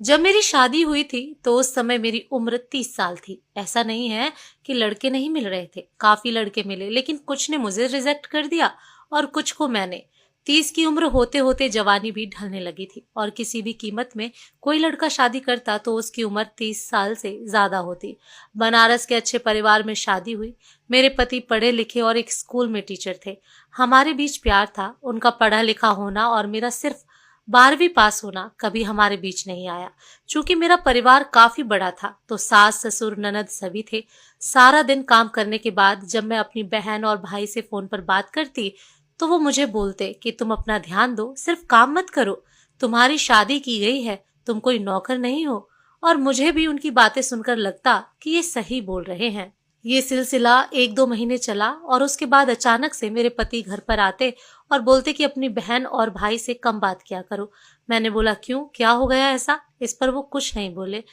जब मेरी शादी हुई थी तो उस समय मेरी उम्र 30 साल थी। ऐसा नहीं है कि लड़के नहीं मिल रहे थे, काफी लड़के मिले, लेकिन कुछ ने मुझे रिजेक्ट कर दिया और कुछ को मैंने। 30 की उम्र होते होते जवानी भी ढलने लगी थी और किसी भी कीमत में कोई लड़का शादी करता तो उसकी उम्र 30 साल से ज्यादा होती। बनारस के अच्छे परिवार में शादी हुई। मेरे पति पढ़े लिखे और एक स्कूल में टीचर थे। हमारे बीच प्यार था। उनका पढ़ा लिखा होना और मेरा सिर्फ 12वीं पास होना कभी हमारे बीच नहीं आया। चूंकि मेरा परिवार काफी बड़ा था तो सास ससुर ननद सभी थे। सारा दिन काम करने के बाद जब मैं अपनी बहन और भाई से फोन पर बात करती तो वो मुझे बोलते कि तुम अपना ध्यान दो, सिर्फ काम मत करो, तुम्हारी शादी की गई है, तुम कोई नौकर नहीं हो। और मुझे भी उनकी बातें सुनकर लगता कि ये सही बोल रहे हैं। ये सिलसिला 1-2 महीने चला और उसके बाद अचानक से मेरे पति घर पर आते और बोलते कि अपनी बहन और भाई से कम बात किया करो। मैंने बोला क्यों, क्या हो गया ऐसा? इस पर वो कुछ नहीं बोले।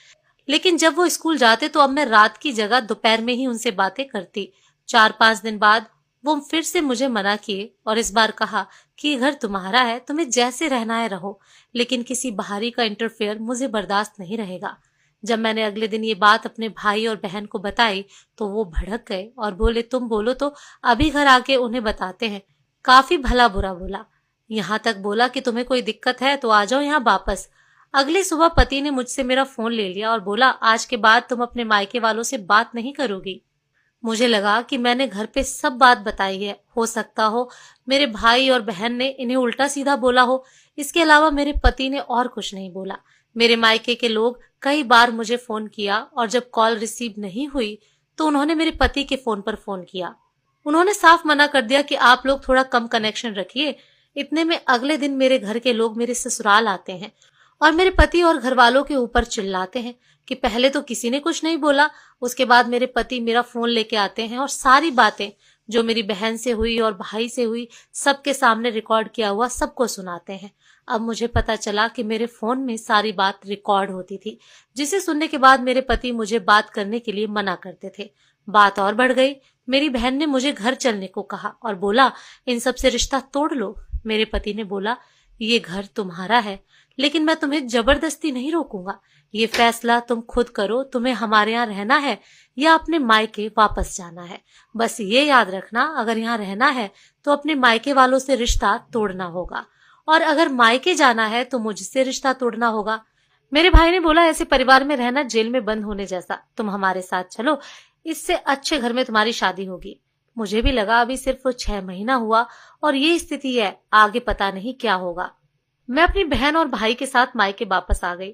लेकिन जब वो स्कूल जाते तो अब मैं रात की जगह दोपहर में ही उनसे बातें करती। 4-5 दिन बाद वो फिर से मुझे मना किए और इस बार कहा कि ये घर तुम्हारा है, तुम्हें जैसे रहना है रहो, लेकिन किसी बाहरी का इंटरफेयर मुझे बर्दाश्त नहीं रहेगा। जब मैंने अगले दिन ये बात अपने भाई और बहन को बताई तो वो भड़क गए और बोले तुम बोलो तो अभी घर आके उन्हें बताते हैं। काफी भला बुरा बोला। यहाँ तक बोला कि तुम्हें कोई दिक्कत है तो आ जाओ यहाँ वापस। अगली सुबह पति ने मुझसे मेरा फोन ले लिया और बोला आज के बाद तुम अपने मायके वालों से बात नहीं करोगी। मुझे लगा कि मैंने घर पे सब बात बताई है। हो सकता हो मेरे भाई और बहन ने इन्हें उल्टा सीधा बोला हो। इसके अलावा मेरे पति ने और कुछ नहीं बोला। मेरे मायके के लोग कई बार मुझे फोन किया और जब कॉल रिसीव नहीं हुई तो उन्होंने मेरे पति के फोन पर फोन किया। उन्होंने साफ मना कर दिया कि आप लोग थोड़ा कम कनेक्शन रखिए। इतने में अगले दिन मेरे घर के लोग मेरे ससुराल आते हैं और मेरे पति और घर वालों के ऊपर चिल्लाते हैं कि पहले तो किसी ने कुछ नहीं बोला, उसके बाद मेरे पति मेरा फोन लेके आते हैं और सारी बातें जो मेरी बहन से हुई और भाई से हुई सबके सामने रिकॉर्ड किया हुआ सबको सुनाते हैं। अब मुझे पता चला कि मेरे फोन में सारी बात रिकॉर्ड होती थी, जिसे सुनने के बाद मेरे पति मुझे बात करने के लिए मना करते थे। बात और बढ़ गई। मेरी बहन ने मुझे घर चलने को कहा और बोला इन सब से रिश्ता तोड़ लो। मेरे पति ने बोला ये घर तुम्हारा है, लेकिन मैं तुम्हें जबरदस्ती नहीं रोकूंगा। ये फैसला तुम खुद करो, तुम्हें हमारे यहाँ रहना है या अपने मायके वापस जाना है। बस ये याद रखना, अगर यहाँ रहना है तो अपने मायके वालों से रिश्ता तोड़ना होगा और अगर मायके जाना है तो मुझसे रिश्ता तोड़ना होगा। मेरे भाई ने बोला ऐसे परिवार में रहना जेल में बंद होने जैसा, तुम हमारे साथ चलो, इससे अच्छे घर में तुम्हारी शादी होगी। मुझे भी लगा अभी सिर्फ 6 महीना हुआ और ये स्थिति है, आगे पता नहीं क्या होगा। मैं अपनी बहन और भाई के साथ मायके वापस आ गई।